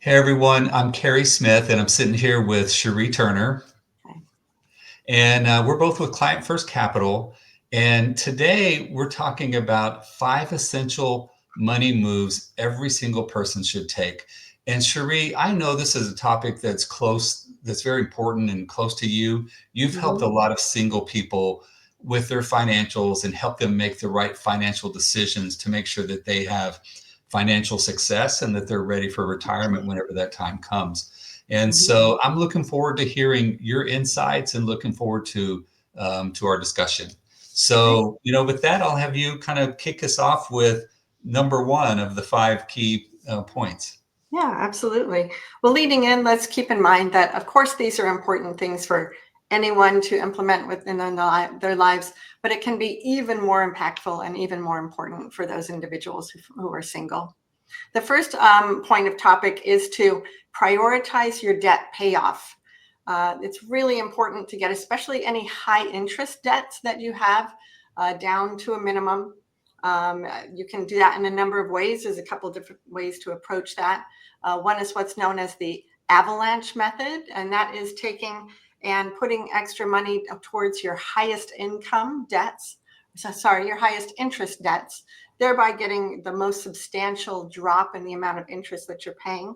Hey everyone, I'm Cary Smith and I'm sitting here with Cheri Turner. Okay. And we're both with Client First Capital. And today we're talking about 5 essential money moves every single person should take. And Cheri, I know this is a topic that's close, that's very important and close to you. You've helped a Mhm. lot of single people with their financials and help them make the right financial decisions to make sure that they have financial success and that they're ready for retirement whenever that time comes. And Mhm. so I'm looking forward to hearing your insights and looking forward to our discussion. Great. So, with that, I'll have you kind of kick us off with number one of the five key points. Yeah, absolutely. Well, leading in, let's keep in mind that, of course, these are important things for anyone to implement within their lives, but it can be even more impactful and even more important for those individuals who are single. The first point of topic is to prioritize your debt payoff. It's really important to get, especially any high interest debts that you have, down to a minimum. You can do that in a number of ways. There's a couple of different ways to approach that. One is what's known as the avalanche method, and that is taking and putting extra money towards your highest income debts. Sorry, your highest interest debts, thereby getting the most substantial drop in the amount of interest that you're paying.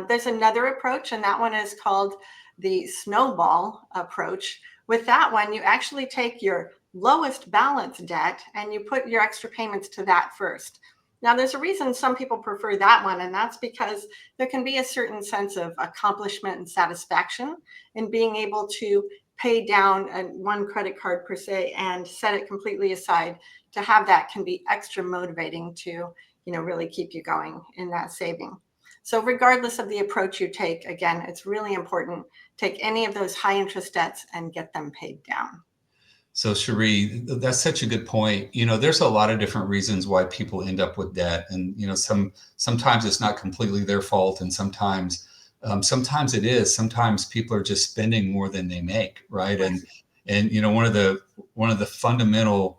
There's another approach, and that one is called the snowball approach. With that one, you actually take your lowest balance debt and you put your extra payments to that first. Now, there's a reason some people prefer that one, and that's because there can be a certain sense of accomplishment and satisfaction in being able to pay down one credit card per se and set it completely aside. To have that can be extra motivating to, really keep you going in that saving. So regardless of the approach you take, again, it's really important. Take any of those high interest debts and get them paid down. So, Cherie, that's such a good point. There's a lot of different reasons why people end up with debt, and sometimes it's not completely their fault, and sometimes it is. Sometimes people are just spending more than they make, right? Right. And one of the fundamental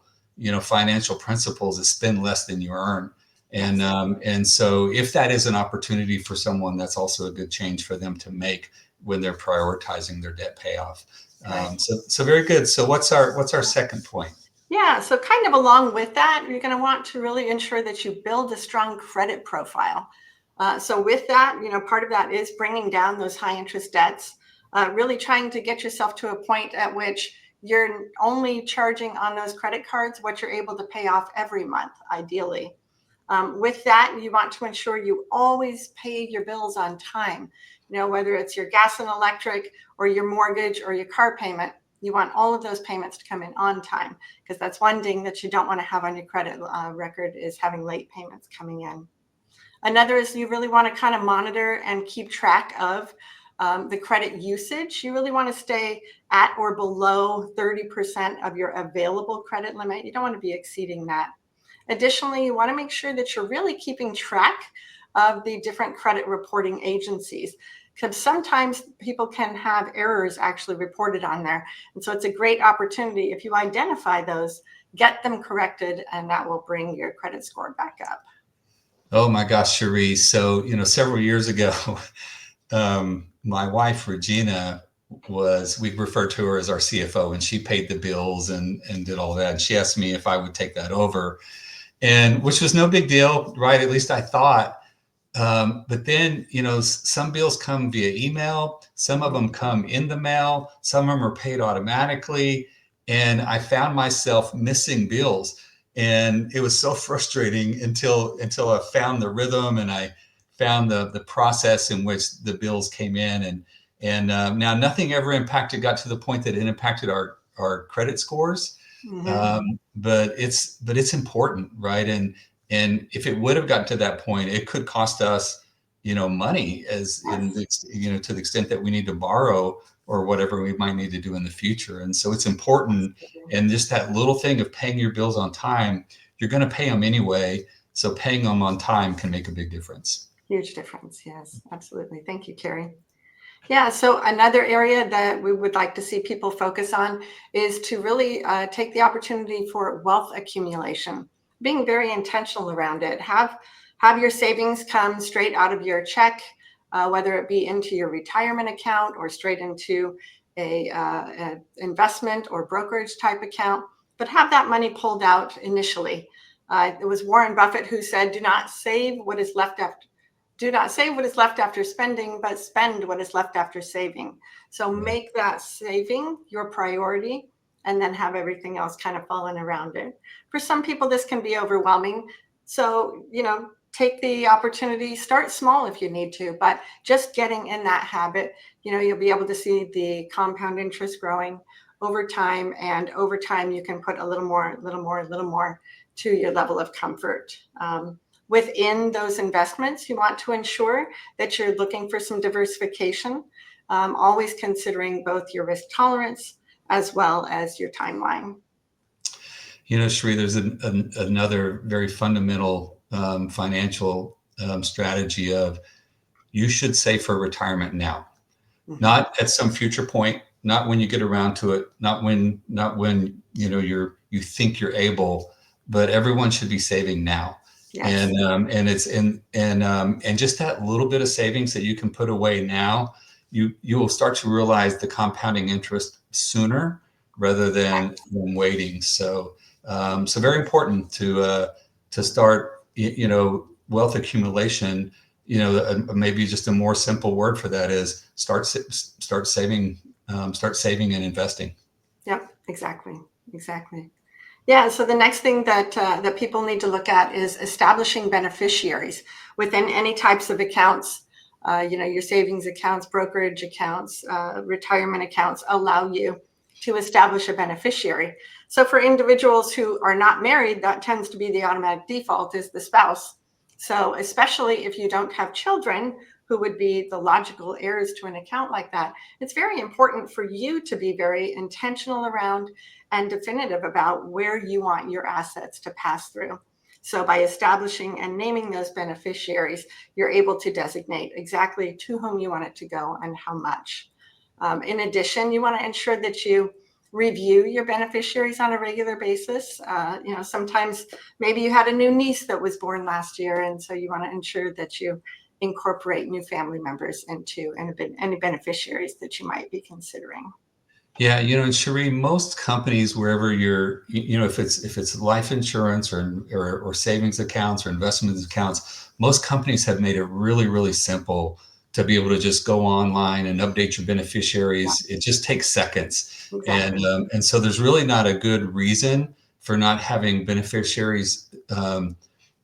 financial principles is spend less than you earn. And Yes. and so if that is an opportunity for someone, that's also a good change for them to make when they're prioritizing their debt payoff. Right. So very good. So what's our second point? Yeah. So, kind of along with that, you're going to want to really ensure that you build a strong credit profile. So, with that, part of that is bringing down those high interest debts, really trying to get yourself to a point at which you're only charging on those credit cards what you're able to pay off every month, ideally. With that, you want to ensure you always pay your bills on time. Whether it's your gas and electric or your mortgage or your car payment, you want all of those payments to come in on time, because that's one thing that you don't want to have on your credit record is having late payments coming in. Another is you really want to kind of monitor and keep track of the credit usage. You really want to stay at or below 30% of your available credit limit. You don't want to be exceeding that. Additionally, you want to make sure that you're really keeping track of the different credit reporting agencies, because sometimes people can have errors actually reported on there. And so it's a great opportunity, if you identify those, get them corrected, and that will bring your credit score back up. Oh my gosh, Cherie. So, several years ago, my wife, Regina, we referred to her as our CFO, and she paid the bills and did all that. And she asked me if I would take that over, and which was no big deal, right? At least I thought. But then, some bills come via email, some of them come in the mail, some of them are paid automatically. And I found myself missing bills. And it was so frustrating until I found the rhythm and I found the process in which the bills came in. And now nothing ever got to the point that it impacted our credit scores. Mm-hmm. But it's important, right? And if it would have gotten to that point, it could cost us, money as in Yes. the, to the extent that we need to borrow or whatever we might need to do in the future. And so it's important. Absolutely. And just that little thing of paying your bills on time, you're going to pay them anyway. So paying them on time can make a big difference. Huge difference. Yes, absolutely. Thank you, Cary. Yeah, so another area that we would like to see people focus on is to really take the opportunity for wealth accumulation, being very intentional around it. Have your savings come straight out of your check. whether it be into your retirement account or straight into a investment or brokerage type account, but have that money pulled out initially. It was Warren Buffett who said, "Do not save what is left after. Do not save what is left after spending, but spend what is left after saving." So make that saving your priority, and then have everything else kind of falling around it. For some people, this can be overwhelming. So, take the opportunity, start small if you need to, but just getting in that habit, you'll be able to see the compound interest growing over time. And over time, you can put a little more to your level of comfort. Within those investments, you want to ensure that you're looking for some diversification, always considering both your risk tolerance as well as your timeline. Cheri, there's another very fundamental financial strategy of you should save for retirement now, not at some future point, not when you get around to it, not when you think you're able, but everyone should be saving now. Yes. And just that little bit of savings that you can put away now, you will start to realize the compounding interest sooner rather than waiting. So very important to start, wealth accumulation. Maybe just a more simple word for that is start saving and investing. Yep, exactly. Yeah. So the next thing that people need to look at is establishing beneficiaries within any types of accounts. Your savings accounts, brokerage accounts, retirement accounts allow you to establish a beneficiary. So for individuals who are not married, that tends to be the automatic default, is the spouse. So especially if you don't have children who would be the logical heirs to an account like that, it's very important for you to be very intentional around and definitive about where you want your assets to pass through. So by establishing and naming those beneficiaries, you're able to designate exactly to whom you want it to go and how much. In addition, you want to ensure that you review your beneficiaries on a regular basis. Sometimes maybe you had a new niece that was born last year, and so you want to ensure that you incorporate new family members into any beneficiaries that you might be considering. Yeah, and Cheri, most companies, wherever you're, if it's life insurance or savings accounts or investment accounts, most companies have made it really, really simple to be able to just go online and update your beneficiaries. Yeah. It just takes seconds. Exactly. And so there's really not a good reason for not having beneficiaries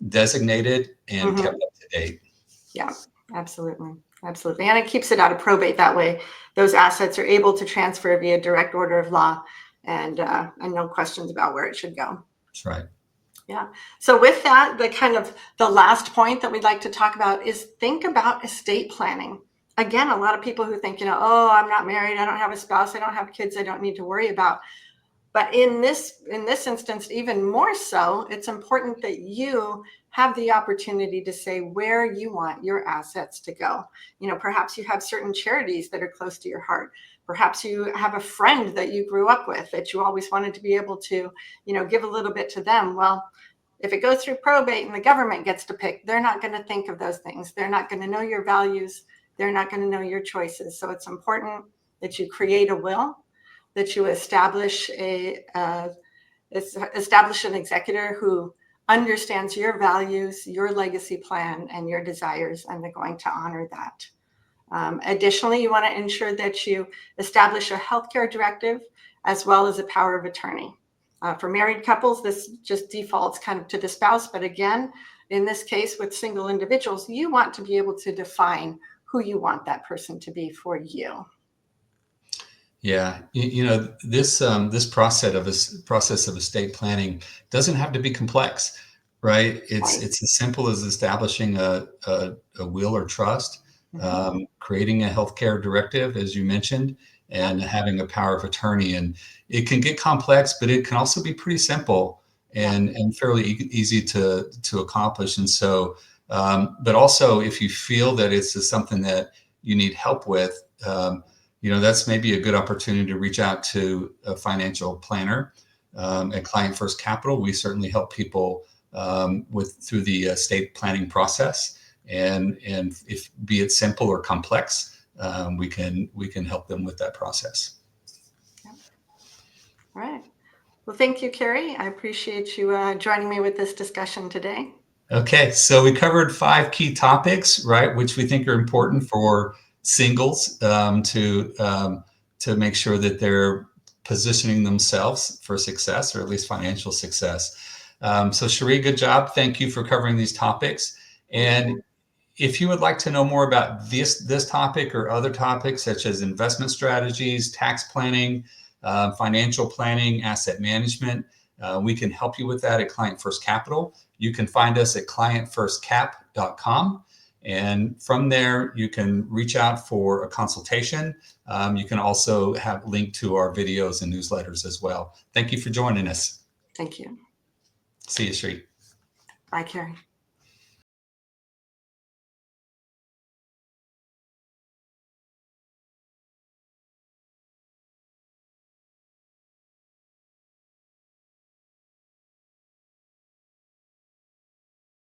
designated and kept up to date. Yeah, absolutely. And it keeps it out of probate that way. Those assets are able to transfer via direct order of law and no questions about where it should go. That's right. Yeah. So with that, the last point that we'd like to talk about is think about estate planning. Again, a lot of people who think, oh, I'm not married, I don't have a spouse, I don't have kids, I don't need to worry about. But in this instance, even more so, it's important that you have the opportunity to say where you want your assets to go. Perhaps you have certain charities that are close to your heart. Perhaps you have a friend that you grew up with that you always wanted to be able to, give a little bit to them. Well, if it goes through probate and the government gets to pick, they're not going to think of those things. They're not going to know your values. They're not going to know your choices. So it's important that you create a will, that you establish an executor who understands your values, your legacy plan, and your desires, and they're going to honor that. Additionally, you want to ensure that you establish a healthcare directive as well as a power of attorney. For married couples, this just defaults kind of to the spouse. But again, in this case with single individuals, you want to be able to define who you want that person to be for you. Yeah, this process of estate planning doesn't have to be complex, right? It's as simple as establishing a will or trust, creating a healthcare directive, as you mentioned, and having a power of attorney. And it can get complex, but it can also be pretty simple and fairly easy to accomplish. And so, but also if you feel that it's just something that you need help with, that's maybe a good opportunity to reach out to a financial planner. At Client First Capital, we certainly help people through the estate planning process. and if be it simple or complex, we can help them with that process. All right. Well, thank you, Cary. I appreciate you joining me with this discussion today. Okay, so we covered 5 key topics, right, which we think are important for singles to make sure that they're positioning themselves for success, or at least financial success. So Cheri, good job. Thank you for covering these topics. And if you would like to know more about this topic or other topics such as investment strategies, tax planning, financial planning, asset management, we can help you with that at Client First Capital. You can find us at clientfirstcap.com. And from there, you can reach out for a consultation. You can also have a link to our videos and newsletters as well. Thank you for joining us. Thank you. See you, Cheri. Bye, Cary.